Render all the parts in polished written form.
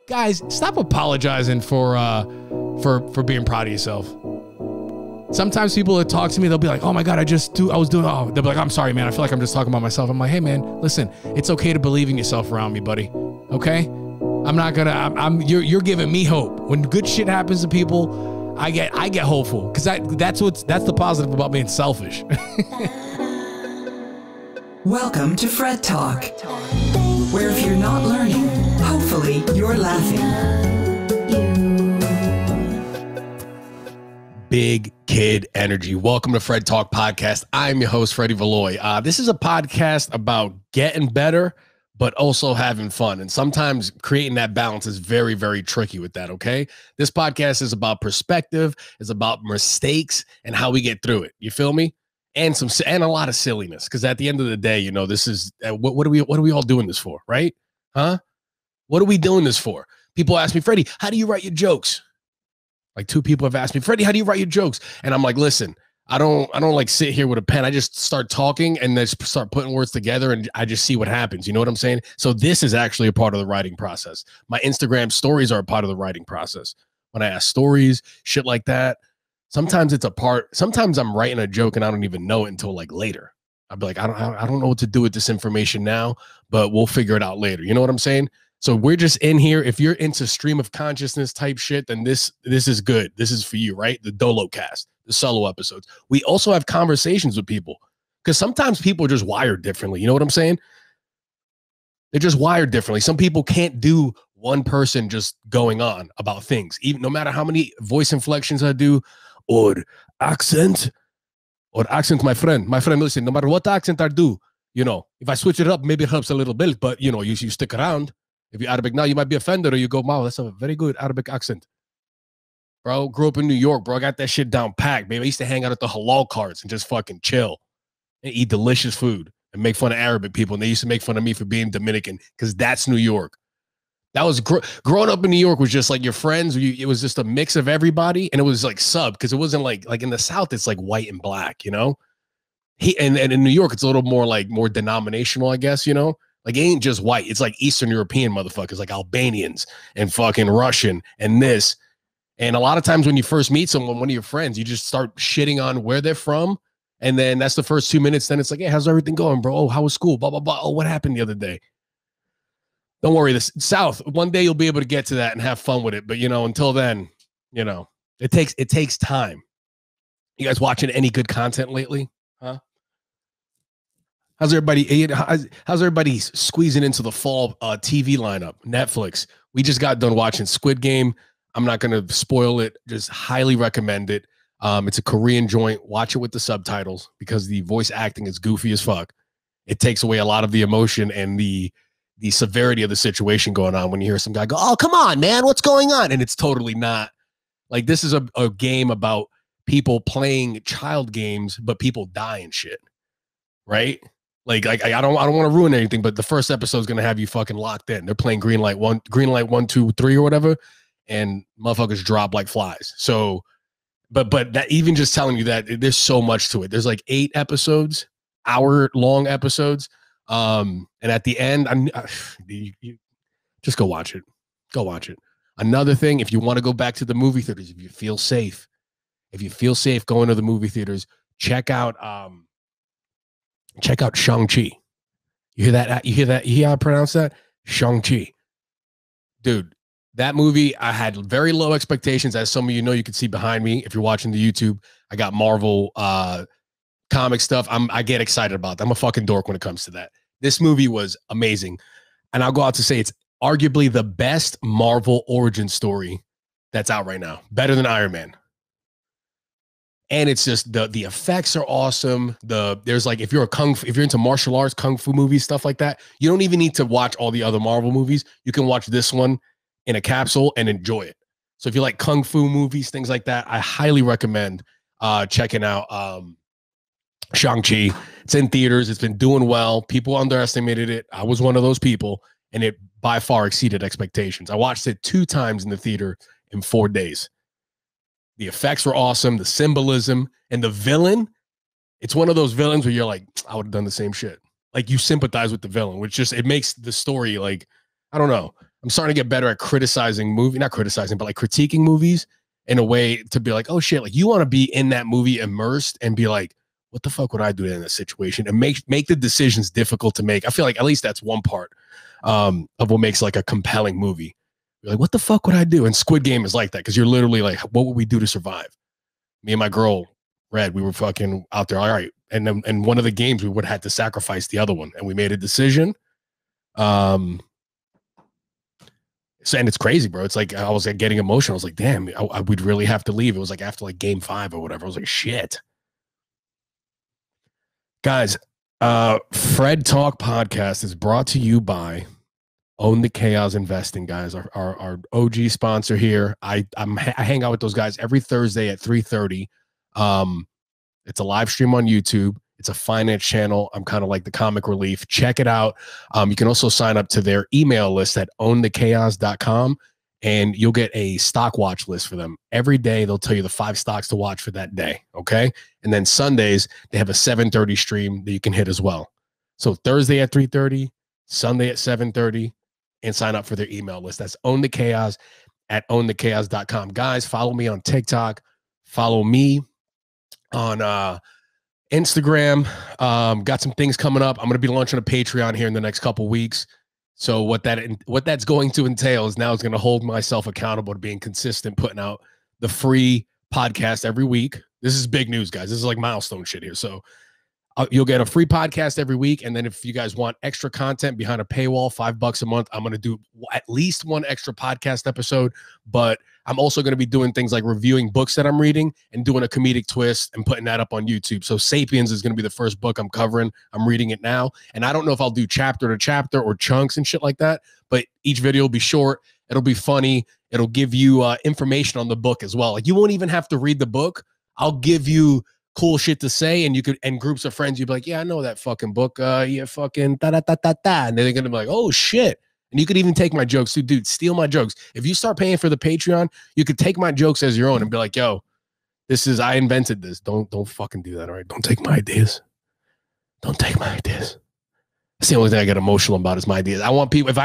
Guys, stop apologizing for being proud of yourself. Sometimes people that talk to me, they'll be like, oh my God, they'll be like, I'm sorry, man. I feel like I'm just talking about myself. I'm like, hey man, listen, it's okay to believe in yourself around me, buddy. Okay? You're giving me hope. When good shit happens to people, I get hopeful. Cause that's the positive about being selfish. Welcome to FredTalk, where if you're not learning, hopefully you're laughing. Big kid energy. Welcome to FredTalk podcast. I'm your host, Freddie Valoy. This is a podcast about getting better, but also having fun. And sometimes creating that balance is very, very tricky with that, okay? This podcast is about perspective, it's about mistakes and how we get through it. You feel me? And a lot of silliness. Because at the end of the day, you know, this is what are we all doing this for, right? Huh? What are we doing this for? People ask me, Freddie, how do you write your jokes? Like 2 people have asked me, Freddie, how do you write your jokes? And I'm like, listen, I don't like sit here with a pen. I just start talking and then start putting words together and I just see what happens. You know what I'm saying? So this is actually a part of the writing process. My Instagram stories are a part of the writing process. When I ask stories, shit like that, sometimes it's a part. Sometimes I'm writing a joke and I don't even know it until like later. I'll be like, I don't know what to do with this information now, but we'll figure it out later. You know what I'm saying? So we're just in here. If you're into stream of consciousness type shit, then this is good. This is for you, right? The Dolocast, the solo episodes. We also have conversations with people because sometimes people are just wired differently. You know what I'm saying? They're just wired differently. Some people can't do one person just going on about things, even no matter how many voice inflections I do or accent, my friend. Listen, no matter what accent I do, you know, if I switch it up, maybe it helps a little bit, but you know, you stick around. If you're Arabic now, you might be offended or you go, wow, that's a very good Arabic accent. Bro, grew up in New York, bro. I got that shit down packed, baby. I used to hang out at the halal carts and just fucking chill and eat delicious food and make fun of Arabic people. And they used to make fun of me for being Dominican because that's New York. That was growing up in New York was just like your friends. It was just a mix of everybody. And it was like sub because it wasn't like in the South, it's like white and black, you know? And in New York, it's a little more denominational, I guess, you know? Like, it ain't just white. It's like Eastern European motherfuckers, like Albanians and fucking Russian and this. And a lot of times when you first meet someone, one of your friends, you just start shitting on where they're from. And then that's the first 2 minutes. Then it's like, hey, how's everything going, bro? Oh, how was school? Blah, blah, blah. Oh, what happened the other day? Don't worry. The South, one day you'll be able to get to that and have fun with it. But, you know, until then, you know, it takes time. You guys watching any good content lately? Huh? How's everybody squeezing into the fall TV lineup? Netflix. We just got done watching Squid Game. I'm not going to spoil it. Just highly recommend it. It's a Korean joint. Watch it with the subtitles because the voice acting is goofy as fuck. It takes away a lot of the emotion and the severity of the situation going on when you hear some guy go, oh, come on, man, what's going on? And it's totally not. Like, this is a game about people playing child games, but people die and shit. Right? Like I don't want to ruin anything, but the first episode is gonna have you fucking locked in. They're playing green light 1, 2, 3, or whatever, and motherfuckers drop like flies. So, but that even just telling you that there's so much to it. There's like 8 episodes, hour-long episodes, and at the end, you just go watch it. Go watch it. Another thing, if you want to go back to the movie theaters, if you feel safe going to the movie theaters, check out Shang-Chi. You hear that? You hear how I pronounce that? Shang-Chi. Dude, that movie, I had very low expectations. As some of you know, you can see behind me, if you're watching the YouTube, I got Marvel comic stuff. I get excited about that. I'm a fucking dork when it comes to that. This movie was amazing. And I'll go out to say it's arguably the best Marvel origin story that's out right now. Better than Iron Man. And it's just the effects are awesome. There's like, if you're into martial arts, kung fu movies, stuff like that, you don't even need to watch all the other Marvel movies. You can watch this one in a capsule and enjoy it. So if you like kung fu movies, things like that, I highly recommend checking out Shang-Chi. It's in theaters. It's been doing well. People underestimated it. I was one of those people, and it by far exceeded expectations. I watched it 2 times in the theater in 4 days. The effects were awesome. The symbolism and the villain. It's one of those villains where you're like, I would have done the same shit. Like, you sympathize with the villain, which just, it makes the story like, I don't know. I'm starting to get better at criticizing not criticizing, but like critiquing movies in a way to be like, oh shit, like you want to be in that movie immersed and be like, what the fuck would I do in this situation? And make the decisions difficult to make. I feel like at least that's one part of what makes like a compelling movie. You're like, what the fuck would I do? And Squid Game is like that because you're literally like, what would we do to survive? Me and my girl, Red, we were fucking out there. All right. And then and one of the games we would have had to sacrifice the other one. And we made a decision. And it's crazy, bro. It's like I was like getting emotional. I was like, damn, we'd really have to leave. It was like after like game 5 or whatever. I was like, shit. Guys, FredTalk podcast is brought to you by Own the Chaos Investing, guys. Our OG sponsor here. I hang out with those guys every Thursday at 3:30. It's a live stream on YouTube. It's a finance channel. I'm kind of like the comic relief. Check it out. You can also sign up to their email list at ownthechaos.com, and you'll get a stock watch list for them. Every day, they'll tell you the 5 stocks to watch for that day, okay? And then Sundays, they have a 7:30 stream that you can hit as well. So Thursday at 3:30, Sunday at 7:30, and sign up for their email list. That's Own the Chaos at ownthechaos.com. Guys, follow me on TikTok. Follow me on Instagram. Got some things coming up. I'm going to be launching a Patreon here in the next couple weeks. So what that's going to entail is now it's going to hold myself accountable to being consistent, putting out the free podcast every week. This is big news, guys. This is like milestone shit here. So you'll get a free podcast every week. And then if you guys want extra content behind a paywall, $5 a month, I'm going to do at least one extra podcast episode. But I'm also going to be doing things like reviewing books that I'm reading and doing a comedic twist and putting that up on YouTube. So Sapiens is going to be the first book I'm covering. I'm reading it now. And I don't know if I'll do chapter to chapter or chunks and shit like that. But each video will be short. It'll be funny. It'll give you information on the book as well. Like you won't even have to read the book. I'll give you cool shit to say, and you could, and groups of friends, you'd be like, yeah, I know that fucking book. Yeah, fucking da da da da da. And they're gonna be like, oh shit. And you could even take my jokes too, dude. Steal my jokes. If you start paying for the Patreon, you could take my jokes as your own and be like, yo, I invented this. Don't fucking do that. All right. Don't take my ideas. Don't take my ideas. That's the only thing I get emotional about is my ideas. I want people, if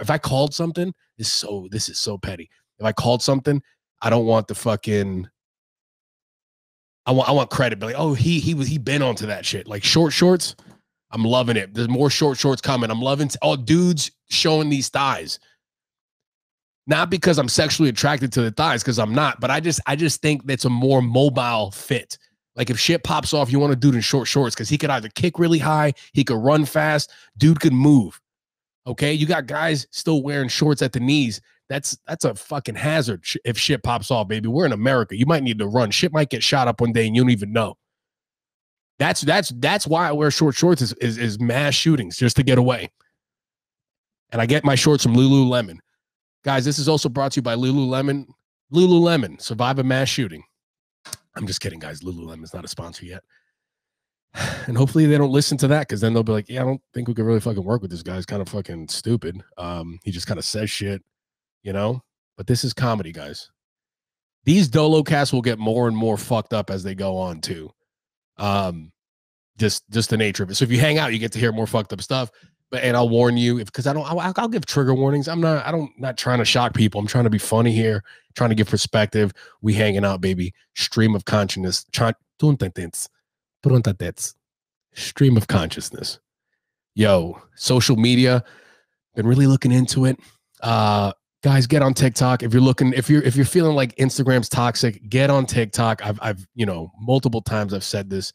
I called something, this is so petty. If I called something, I don't want the fucking, I want credit, but like, oh, he been onto that shit. Like shorts, I'm loving it. There's more shorts coming. I'm loving all dudes showing these thighs. Not because I'm sexually attracted to the thighs, because I'm not, but I just think that's a more mobile fit. Like if shit pops off, you want a dude in shorts because he could either kick really high, he could run fast, dude could move. Okay, you got guys still wearing shorts at the knees. That's a fucking hazard if shit pops off, baby. We're in America. You might need to run. Shit might get shot up one day and you don't even know. That's why I wear shorts is mass shootings just to get away. And I get my shorts from Lululemon. Guys, this is also brought to you by Lululemon. Lululemon, survive a mass shooting. I'm just kidding, guys. Lululemon's not a sponsor yet. And hopefully they don't listen to that, because then they'll be like, yeah, I don't think we can really fucking work with this guy. He's kind of fucking stupid. He just kind of says shit. You know, but this is comedy, guys. These Dolocasts will get more and more fucked up as they go on too. Just the nature of it. So if you hang out, you get to hear more fucked up stuff. And I'll warn you, because I'll give trigger warnings. I'm not trying to shock people. I'm trying to be funny here, trying to give perspective. We hanging out, baby. Stream of consciousness. Stream of consciousness. Yo, social media. Been really looking into it. Guys, get on TikTok. If you're feeling like Instagram's toxic, get on TikTok. I've multiple times I've said this.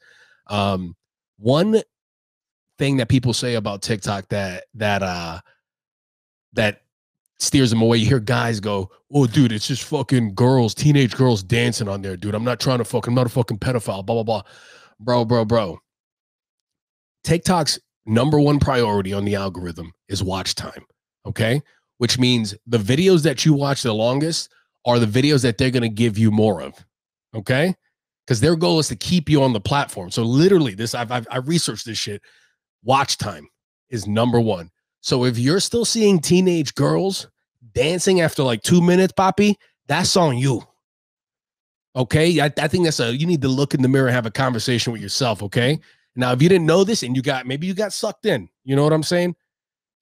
One thing that people say about TikTok that steers them away. You hear guys go, "Oh, dude, it's just fucking girls, teenage girls dancing on there, dude. I'm not a fucking pedophile." Blah blah blah. Bro. TikTok's #1 priority on the algorithm is watch time. Okay. Which means the videos that you watch the longest are the videos that they're going to give you more of, okay? Because their goal is to keep you on the platform. So literally, I researched this shit. Watch time is #1. So if you're still seeing teenage girls dancing after like 2 minutes, Poppy, that's on you, okay? I think you need to look in the mirror and have a conversation with yourself, okay? Now, if you didn't know this and maybe you got sucked in, you know what I'm saying?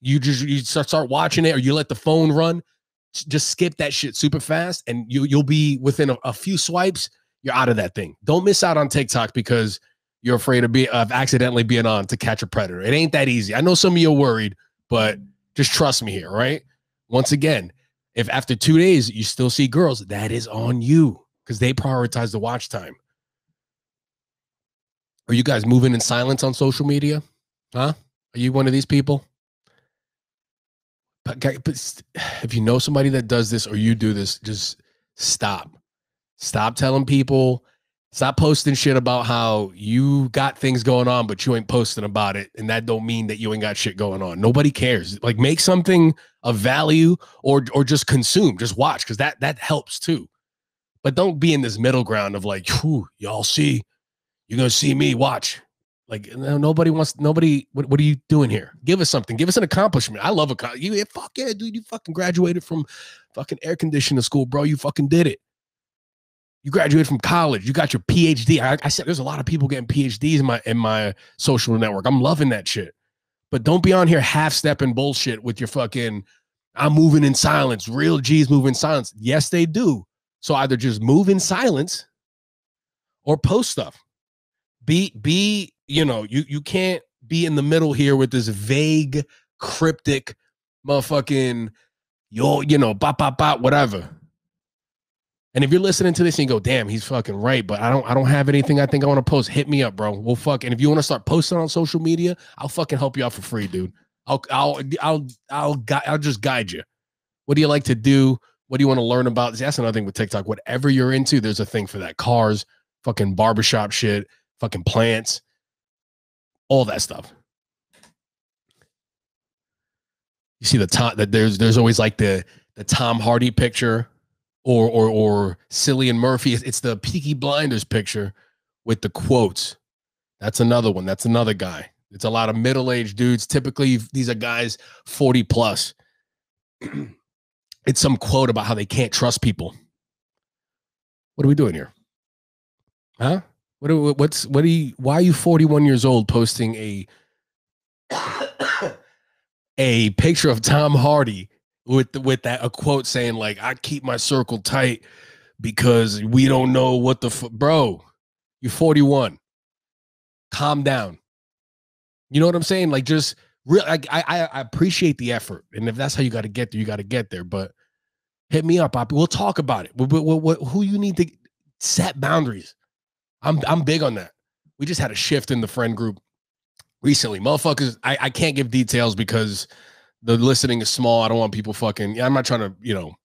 you start watching it, or you let the phone run. Just skip that shit super fast, and you'll be within a few swipes, you're out of that thing. Don't miss out on TikTok because you're afraid of accidentally being on to catch a predator. It ain't that easy. I know some of you are worried, but just trust me here, right? Once again, if after 2 days you still see girls, that is on you because they prioritize the watch time. Are you guys moving in silence on social media? Huh? Are you one of these people? But if you know somebody that does this or you do this, just stop. Stop telling people. Stop posting shit about how you got things going on, but you ain't posting about it. And that don't mean that you ain't got shit going on. Nobody cares. Like, make something of value or just consume. Just watch, because that helps too. But don't be in this middle ground of like, y'all see, you're going to see me, watch. Like, nobody wants, what are you doing here? Give us something. Give us an accomplishment. I love fuck yeah, dude. You fucking graduated from fucking air conditioning school, bro. You fucking did it. You graduated from college. You got your PhD. I said there's a lot of people getting PhDs in my social network. I'm loving that shit. But don't be on here half-stepping bullshit with your fucking, I'm moving in silence. Real G's move in silence. Yes, they do. So either just move in silence or post stuff. Be you can't be in the middle here with this vague, cryptic motherfucking, whatever. And if you're listening to this and you go, damn, he's fucking right, but I don't have anything I think I want to post, hit me up, bro. We'll and if you want to start posting on social media, I'll fucking help you out for free, dude. I'll just guide you. What do you like to do? What do you want to learn about? That's another thing with TikTok. Whatever you're into, there's a thing for that. Cars, fucking barbershop shit, fucking plants, all that stuff. You see there's always like the Tom Hardy picture. Or Cillian Murphy. It's the Peaky Blinders picture with the quotes. That's another one. That's another guy. It's a lot of middle-aged dudes. Typically, these are guys 40 plus. It's some quote about how they can't trust people. What are we doing here? Huh? Why are you 41 years old posting a picture of Tom Hardy with a quote saying like, I keep my circle tight because we don't know what bro, you're 41. Calm down. You know what I'm saying? Like, just real. I appreciate the effort. And if that's how you got to get there, you got to get there. But hit me up, Poppy. We'll talk about it. Who you need to set boundaries. I'm big on that. We just had a shift in the friend group recently. Motherfuckers, I can't give details because the listening is small. I don't want people fucking, I'm not trying to,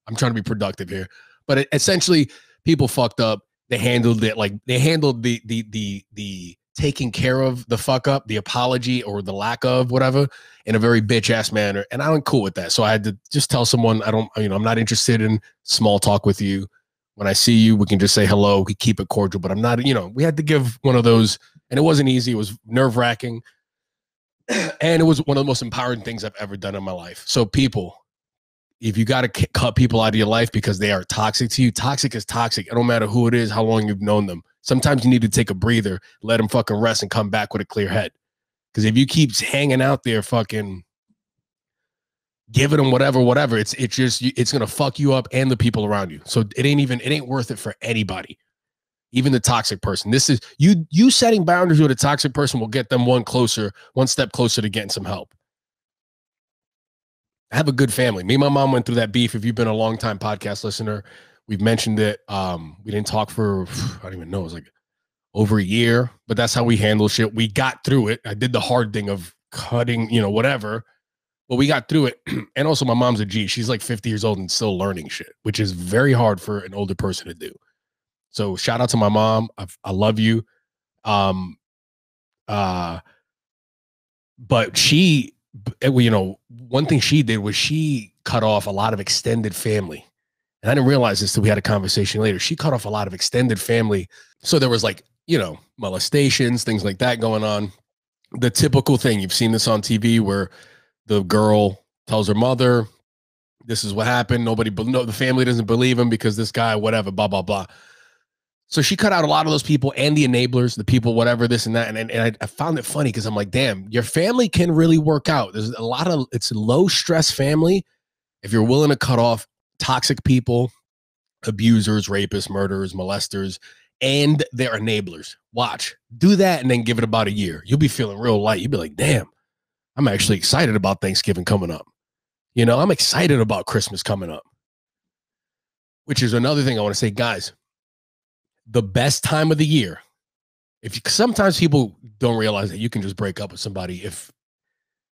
I'm trying to be productive here. But essentially, people fucked up. They handled it like they handled the taking care of the fuck up, the apology or the lack of whatever in a very bitch ass manner. And I'm cool with that. So I had to just tell someone, I'm not interested in small talk with you. When I see you, we can just say hello. We keep it cordial, but I'm not, we had to give one of those, and it wasn't easy. It was nerve wracking. And it was one of the most empowering things I've ever done in my life. So people, if you got to cut people out of your life because they are toxic to you, toxic is toxic. It don't matter who it is, how long you've known them. Sometimes you need to take a breather, let them fucking rest and come back with a clear head. Because if you keep hanging out there fucking giving them whatever, it's going to fuck you up and the people around you. So it ain't worth it for anybody. Even the toxic person. This is you setting boundaries with a toxic person will get them one step closer to getting some help. I have a good family. Me and my mom went through that beef. If you've been a long time podcast listener, we've mentioned it. We didn't talk for, I don't even know, it was like over a year, but that's how we handle shit. We got through it. I did the hard thing of cutting, whatever, but we got through it. And also my mom's a G. She's like 50 years old and still learning shit, which is very hard for an older person to do. So shout out to my mom. I love you. But she, one thing she did was she cut off a lot of extended family. And I didn't realize this till we had a conversation later. She cut off a lot of extended family. So there was like, molestations, things like that going on. The typical thing, you've seen this on TV where the girl tells her mother, this is what happened. The family doesn't believe him because this guy, whatever, blah, blah, blah. So she cut out a lot of those people and the enablers, the people, whatever, this and that. And I found it funny because I'm like, damn, your family can really work out. There's a lot of, it's a low stress family. If you're willing to cut off toxic people, abusers, rapists, murderers, molesters, and their enablers. Watch, do that and then give it about a year. You'll be feeling real light. You'll be like, damn, I'm actually excited about Thanksgiving coming up. You know, I'm excited about Christmas coming up. Which is another thing I want to say, guys, the best time of the year. Sometimes people don't realize that you can just break up with somebody if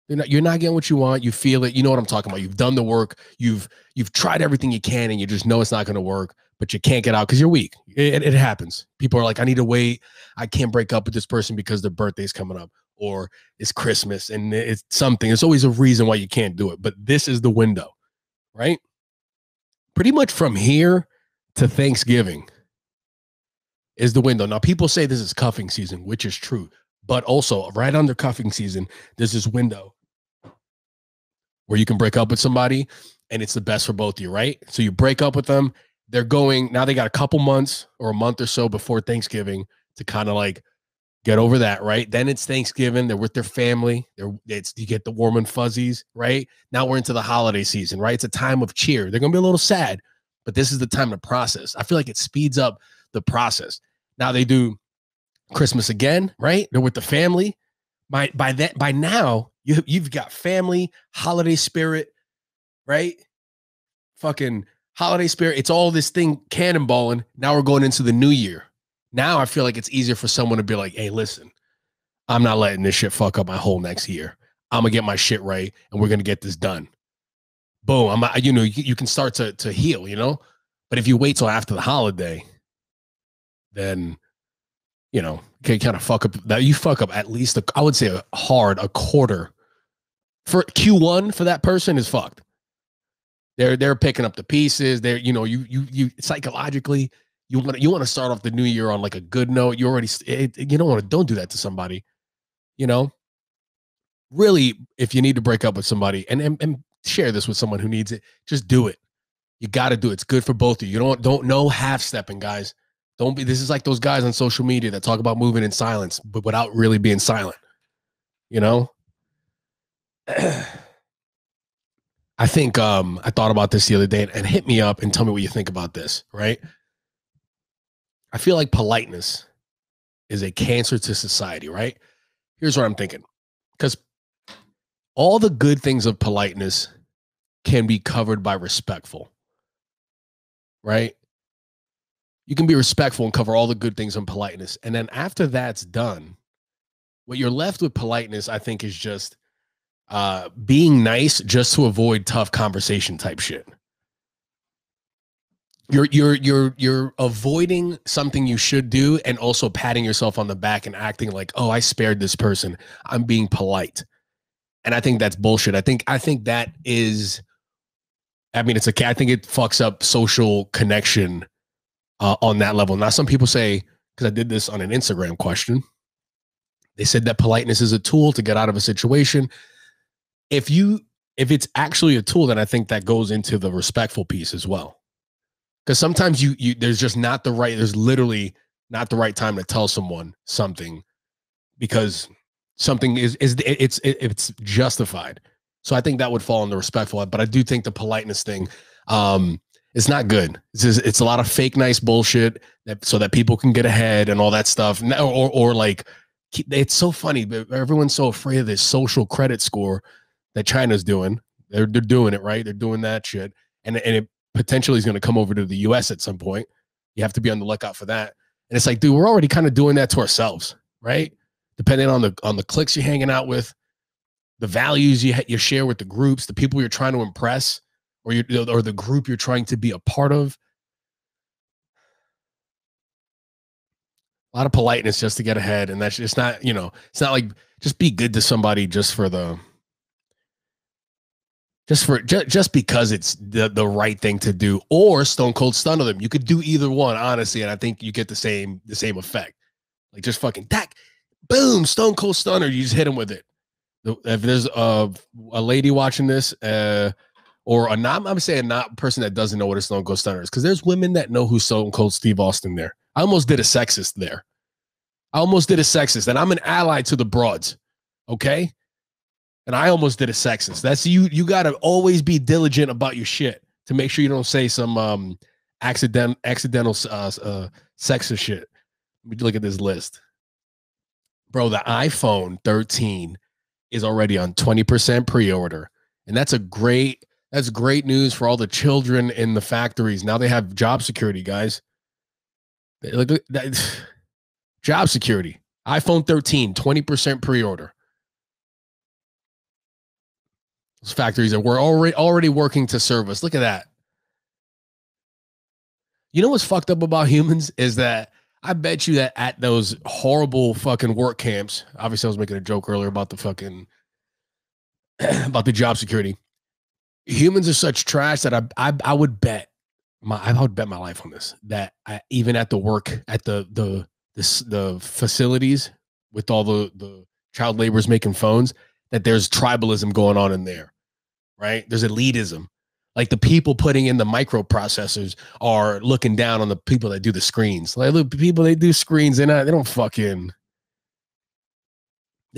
you're not getting what you want. You feel it. You know what I'm talking about. You've done the work. You've tried everything you can, and you just know it's not going to work, but you can't get out because you're weak. It happens. People are like, I need to wait. I can't break up with this person because their birthday's coming up, or it's Christmas, and it's something. There's always a reason why you can't do it, but this is the window, right? Pretty much from here to Thanksgiving is the window. Now, people say this is cuffing season, which is true, but also right under cuffing season, there's this window where you can break up with somebody and it's the best for both of you, right? So you break up with them. They're going, now they got a couple months or a month or so before Thanksgiving to kind of like get over that, right? Then it's Thanksgiving. They're with their family. You get the warm and fuzzies, right? Now we're into the holiday season, right? It's a time of cheer. They're going to be a little sad, but this is the time to process. I feel like it speeds up the process. Now they do Christmas again, right? They're with the family. By now, you've got family, holiday spirit, right? Fucking holiday spirit. It's all this thing cannonballing. Now we're going into the new year. Now I feel like it's easier for someone to be like, hey, listen, I'm not letting this shit fuck up my whole next year. I'm going to get my shit right, and we're going to get this done. Boom. You can start to heal, you know? But if you wait till after the holiday, then, you know, you kind of fuck up. You fuck up at least, I would say a quarter. For Q1 for that person is fucked. They're picking up the pieces. They're, you know, you psychologically, you want to start off the new year on like a good note. You don't do that to somebody, you know. Really, if you need to break up with somebody and share this with someone who needs it, just do it. You got to do it. It's good for both of you. You don't know half stepping, guys. This is like those guys on social media that talk about moving in silence, but without really being silent, you know. I think I thought about this the other day, and hit me up and tell me what you think about this, right? I feel like politeness is a cancer to society, right? Here's what I'm thinking. Because all the good things of politeness can be covered by respectful, right? You can be respectful and cover all the good things on politeness. And then after that's done, what you're left with politeness, I think, is just being nice just to avoid tough conversation type shit. You're avoiding something you should do, and also patting yourself on the back and acting like, oh, I spared this person. I'm being polite. And I think that's bullshit. I think that is, I think it fucks up social connection on that level. Now, some people say, because I did this on an Instagram question, they said that politeness is a tool to get out of a situation. If it's actually a tool, then I think that goes into the respectful piece as well. Because sometimes there's literally not the right time to tell someone something because something it's justified. So I think that would fall in the respectful, but I do think the politeness thing, it's not good. It's a lot of fake nice bullshit so that people can get ahead and all that stuff. Or like, it's so funny, but everyone's so afraid of this social credit score that China's doing. They're doing it, right? They're doing that shit. And it potentially is going to come over to the US at some point. You have to be on the lookout for that. And it's like, dude, we're already kind of doing that to ourselves, right? Depending on the cliques you're hanging out with, the values you share with the groups, the people you're trying to impress, or the group you're trying to be a part of. A lot of politeness just to get ahead, and that's just not, it's not like just be good to somebody just because it's the right thing to do, or stone cold stun them. You could do either one, honestly, and I think you get the same effect. Like just fucking tack, boom, stone cold stunner. You just hit them with it. If there's a lady watching this, or I'm saying not a person that doesn't know what a stone cold stunner is, because there's women that know who Stone Cold Steve Austin there. I almost did a sexist there. And I'm an ally to the broads. Okay. And I almost did a sexist. That's you got to always be diligent about your shit to make sure you don't say some accidental sexist shit. Let me look at this list. Bro, the iPhone 13 is already on 20% pre-order. And that's great news for all the children in the factories. Now they have job security, guys. Look at that. Job security. iPhone 13, 20% pre-order. Those factories that were already working to serve us. Look at that. You know what's fucked up about humans is that I bet you that at those horrible fucking work camps, obviously I was making a joke earlier about the fucking about the job security. Humans are such trash that I would bet my life on this, that even at the work at the facilities with all the child laborers making phones, that there's tribalism going on in there, right? There's elitism. Like the people putting in the microprocessors are looking down on the people that do the screens. Like, look, people they do screens, they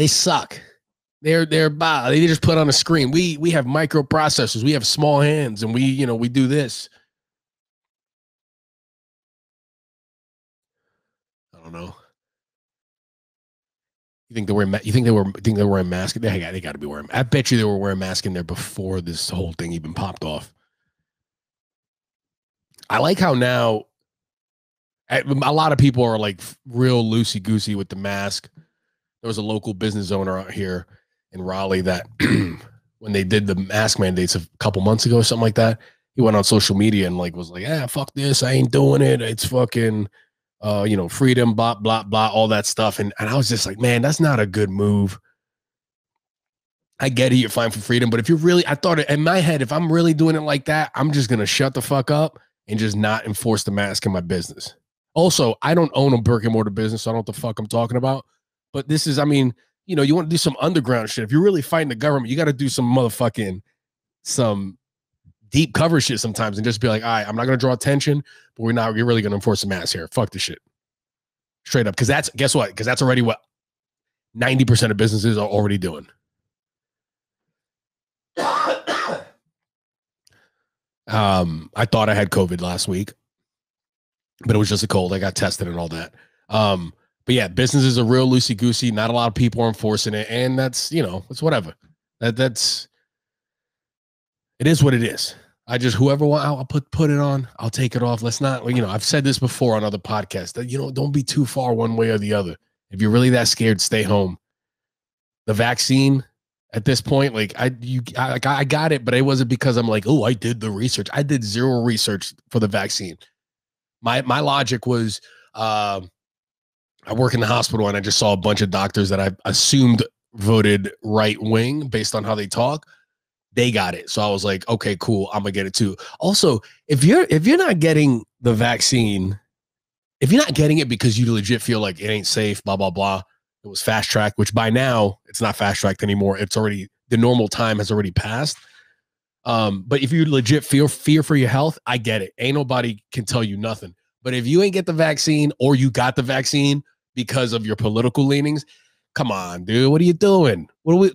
suck. They just put on a screen. We have microprocessors. We have small hands, and we do this. I don't know. You think they were wearing masks? They got to be wearing. I bet you they were wearing masks in there before this whole thing even popped off. I like how now a lot of people are like real loosey goosey with the mask. There was a local business owner out here in Raleigh that when they did the mask mandates a couple months ago or something like that, he went on social media and was like, fuck this, I ain't doing it. It's fucking freedom, blah, blah, blah, all that stuff. And I was just like, man, that's not a good move. I get it, you're fine for freedom, but if you're really, I thought in my head, if I'm really doing it like that, I'm just going to shut the fuck up and just not enforce the mask in my business. Also, I don't own a brick and mortar business, so I don't know what the fuck I'm talking about. But this is, you want to do some underground shit. If you're really fighting the government, you got to do some deep cover shit sometimes and just be like, all right, I'm not going to draw attention, but you're really going to enforce a mask here. Fuck this shit. Straight up. Guess what? Because that's already what 90% of businesses are already doing. I thought I had COVID last week, but it was just a cold. I got tested and all that. But yeah, businesses are real loosey goosey. Not a lot of people are enforcing it, and that's it's whatever. It is what it is. Whoever I'll put it on, I'll take it off. Let's not, I've said this before on other podcasts that don't be too far one way or the other. If you're really that scared, stay home. The vaccine at this point, I got it, but it wasn't because I'm like, oh, I did the research. I did zero research for the vaccine. My logic was, I work in the hospital and I just saw a bunch of doctors that I assumed voted right wing based on how they talk. They got it. So I was like, okay, cool. I'm gonna get it too. Also, if you're not getting the vaccine, if you're not getting it because you legit feel like it ain't safe, blah, blah, blah, it was fast tracked, which by now it's not fast tracked anymore. It's already, the normal time has already passed. But if you legit feel fear for your health, I get it. Ain't nobody can tell you nothing. But if you ain't get the vaccine or you got the vaccine because of your political leanings, come on, dude. What are you doing?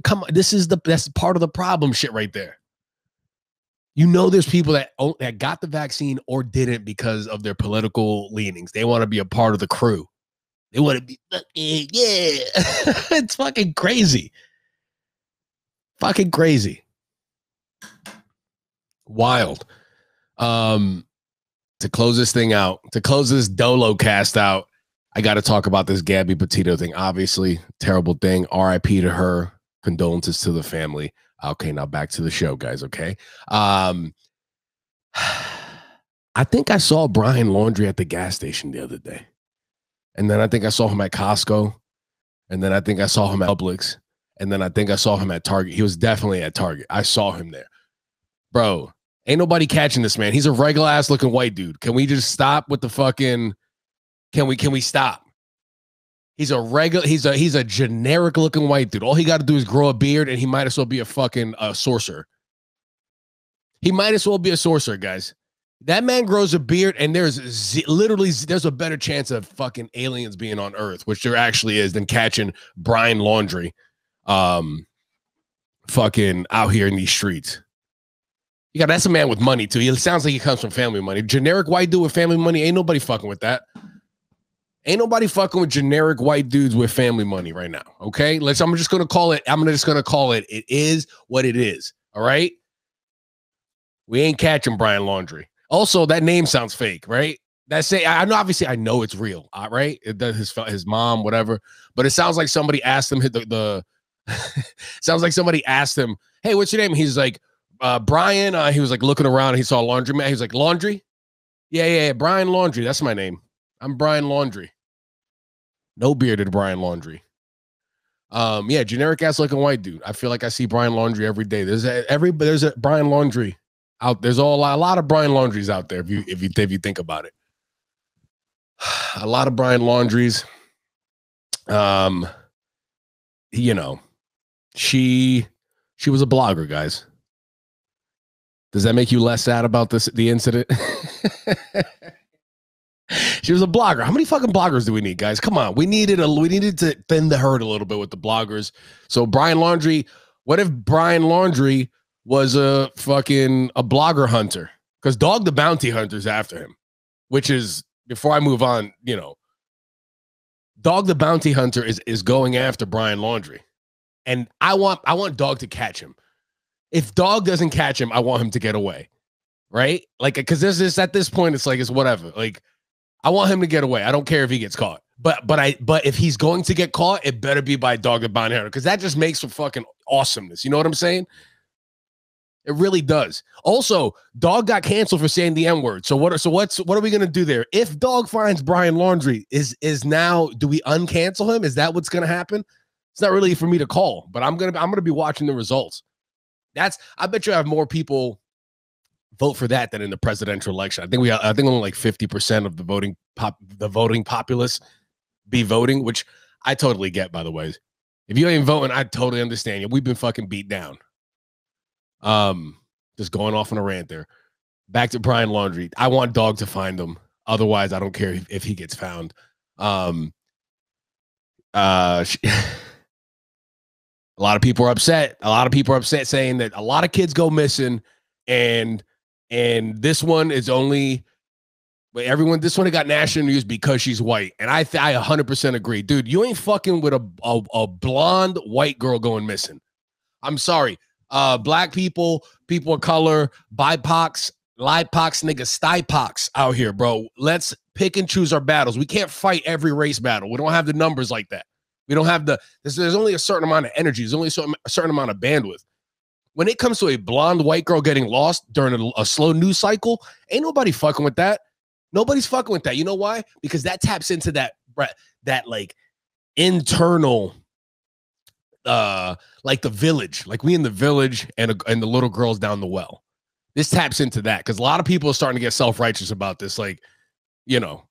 Come on. That's part of the problem shit right there. There's people that got the vaccine or didn't because of their political leanings. They want to be a part of the crew. They want to be, yeah. It's fucking crazy. Fucking crazy. Wild. To close this thing out, to close this Dolocast out, I got to talk about this Gabby Petito thing. Obviously, terrible thing. RIP to her. Condolences to the family. Okay, now back to the show, guys. Okay. I think I saw Brian Laundrie at the gas station the other day. And then I think I saw him at Costco. And then I think I saw him at Publix. And then I think I saw him at Target. He was definitely at Target. I saw him there. Bro, ain't nobody catching this man. He's a regular ass looking white dude. Can we just stop with the fucking... Can we stop? He's a generic looking white dude. All he got to do is grow a beard and he might as well be a fucking sorcerer. He might as well be a sorcerer, guys. That man grows a beard, and literally there's a better chance of fucking aliens being on Earth, which there actually is, than catching Brian Laundrie, fucking out here in these streets. Yeah, that's a man with money too. It sounds like he comes from family money. Generic white dude with family money, ain't nobody fucking with that. Ain't nobody fucking with generic white dudes with family money right now. Okay, I'm just gonna call it. It is what it is. All right. We ain't catching Brian Laundrie. Also, that name sounds fake, right? I know. Obviously, I know it's real. Right? His mom, whatever. But it sounds like somebody asked him. Sounds like somebody asked him, "Hey, what's your name?" He's like, Brian. He was like looking around. And he saw Laundry Man. He's like, Laundry? Yeah. Brian Laundrie. That's my name. I'm Brian Laundrie. No bearded Brian Laundrie. Yeah, generic ass looking white dude. I feel like I see Brian Laundrie every day. There's a Brian Laundrie out. There's a lot of Brian Laundries out there. If you think about it, a lot of Brian Laundries. You know, she was a blogger, guys. Does that make you less sad about the incident? She was a blogger. How many fucking bloggers do we need, guys? Come on. We needed to thin the herd a little bit with the bloggers. So Brian Laundrie, what if Brian Laundrie was a blogger hunter? Because Dog the Bounty Hunter's after him, which is, before I move on, Dog the Bounty Hunter is going after Brian Laundrie. And I want Dog to catch him. If Dog doesn't catch him, I want him to get away. Right? Like, because there's this, at this point, it's like, it's whatever. Like, I want him to get away. I don't care if he gets caught. But if he's going to get caught, it better be by Dog the Bounty Hunter, because that just makes for fucking awesomeness. You know what I'm saying? It really does. Also, Dog got canceled for saying the N-word. So what are we gonna do there? If Dog finds Brian Laundrie, is now, do we uncancel him? Is that what's gonna happen? It's not really for me to call, but I'm gonna be watching the results. I bet you have more people vote for that than in the presidential election. I think only like 50% of the voting populace be voting, which I totally get, by the way. If you ain't voting, I totally understand you. We've been fucking beat down. Just going off on a rant there. Back to Brian Laundrie. I want Dog to find him. Otherwise, I don't care if he gets found. A lot of people are upset. Saying that a lot of kids go missing, and this one is only, this one got national news because she's white. And I 100% agree. Dude, you ain't fucking with a blonde white girl going missing. I'm sorry. Black people of color, BIPOCs, LIPOCs, niggas, STIPOCs out here, bro. Let's pick and choose our battles. We can't fight every race battle. We don't have the numbers like that. We don't have there's only a certain amount of energy. There's only a certain amount of bandwidth. When it comes to a blonde white girl getting lost during a slow news cycle, ain't nobody fucking with that. Nobody's fucking with that. You know why? Because that taps into that like internal, like the village, like we in the village and the little girls down the well. This taps into that, because a lot of people are starting to get self-righteous about this. Like,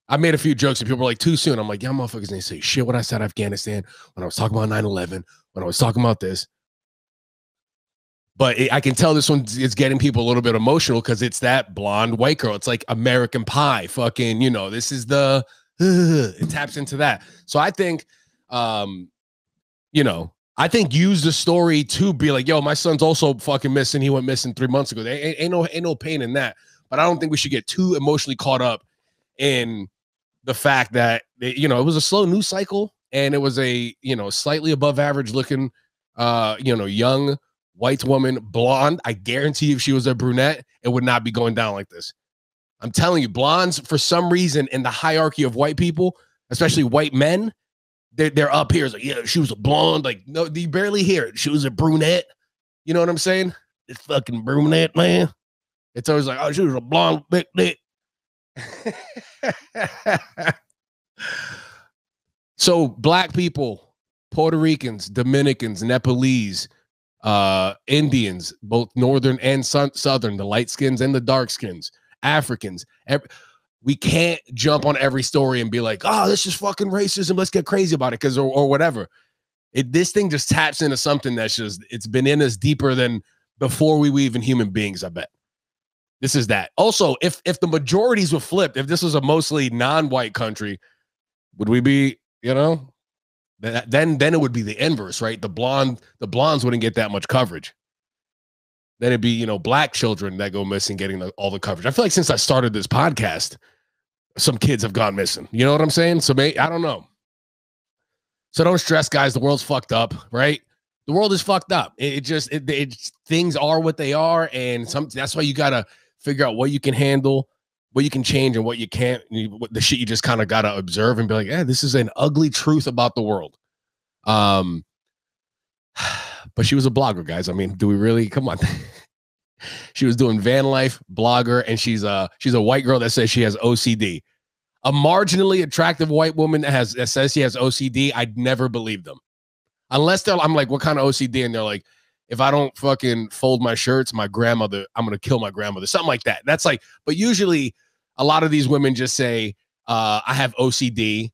I made a few jokes and people were like, too soon. I'm like, y'all motherfuckers didn't say shit when I said Afghanistan, when I was talking about 9/11, when I was talking about this. But I can tell this one is getting people a little bit emotional because it's that blonde white girl. It's like American Pie. Fucking, this is it taps into that. So I think, use the story to be like, yo, my son's also fucking missing. He went missing 3 months ago. There ain't no pain in that. But I don't think we should get too emotionally caught up in the fact that, it was a slow news cycle, and it was a, slightly above average looking, young white woman, blonde. I guarantee if she was a brunette, it would not be going down like this. I'm telling you, blondes, for some reason, in the hierarchy of white people, especially white men, they're up here. It's like, yeah, she was a blonde. Like, no, you barely hear it. She was a brunette. You know what I'm saying? It's fucking brunette, man. It's always like, oh, she was a blonde big dick. So black people, Puerto Ricans, Dominicans, Nepalese, Indians, both northern and southern, the light skins and the dark skins, Africans, we can't jump on every story and be like, oh, this is fucking racism, let's get crazy about it, because or whatever. This thing just taps into something that's just, it's been in us deeper than before we were even human beings, I bet. This is that. Also, if the majorities were flipped, if this was a mostly non-white country, would we be, then it would be the inverse, right? The blondes wouldn't get that much coverage. Then it'd be, black children that go missing getting all the coverage. I feel like since I started this podcast, some kids have gone missing. You know what I'm saying? So I don't know. So don't stress, guys. The world's fucked up, right? The world is fucked up. Things are what they are, and that's why you gotta figure out what you can handle, what you can change, and what you can't. The shit you just kind of gotta observe and be like, this is an ugly truth about the world. But she was a blogger, guys. I mean, do we really? Come on. She was doing van life, blogger, and she's a white girl that says she has OCD. A marginally attractive white woman that says she has OCD, I'd never believe them. Unless I'm like, what kind of OCD? And they're like, if I don't fucking fold my shirts, I'm going to kill my grandmother. Something like that. That's like, but usually a lot of these women just say, I have OCD.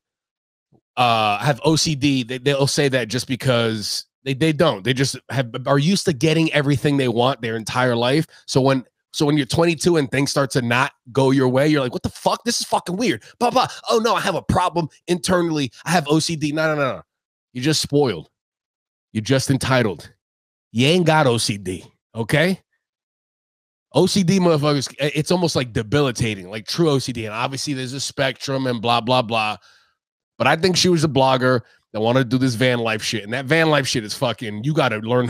I have OCD. They'll say that just because they don't. They just are used to getting everything they want their entire life. So when you're 22 and things start to not go your way, you're like, what the fuck? This is fucking weird. Blah, blah. Oh, no, I have a problem internally. I have OCD. No. You're just spoiled. You're just entitled. You ain't got OCD, okay? OCD, motherfuckers, it's almost like debilitating, like true OCD. And obviously there's a spectrum and blah, blah, blah. But I think she was a blogger that wanted to do this van life shit. And that van life shit is fucking, you got to know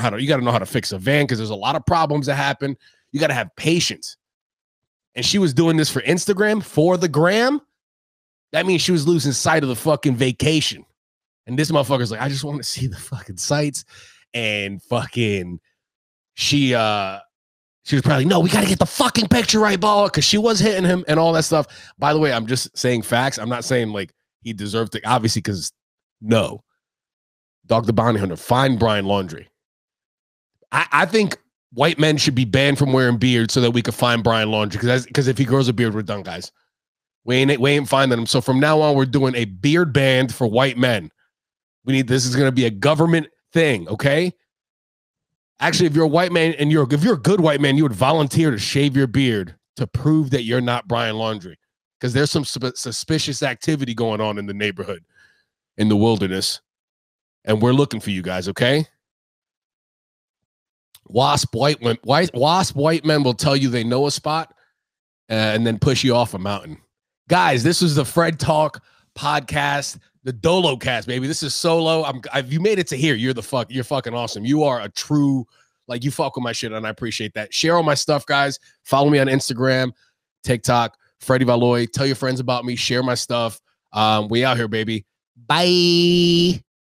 how to fix a van because there's a lot of problems that happen. You got to have patience. And she was doing this for Instagram, for the gram. That means she was losing sight of the fucking vacation. And this motherfucker's like, I just want to see the fucking sights. And fucking, she was probably, no, we got to get the fucking picture right, baller, because she was hitting him and all that stuff. By the way, I'm just saying facts. I'm not saying like he deserved to, obviously, because no. Dog the Bounty Hunter, find Brian Laundrie. I think white men should be banned from wearing beards so that we could find Brian Laundrie, because if he grows a beard, we're done, guys. We ain't finding him. So from now on, we're doing a beard ban for white men. This is going to be a government thing, okay? Actually, if you're a white man and if you're a good white man, you would volunteer to shave your beard to prove that you're not Brian Laundrie, because there's some suspicious activity going on in the neighborhood, in the wilderness, and we're looking for you guys, okay? Wasp white men will tell you they know a spot and then push you off a mountain. Guys, this was the FredTalk podcast. The Dolocast, baby. This is solo. You made it to here. You're fucking awesome. You are a true, like, you fuck with my shit, and I appreciate that. Share all my stuff, guys. Follow me on Instagram, TikTok, Freddie Valoy. Tell your friends about me. Share my stuff. We out here, baby. Bye.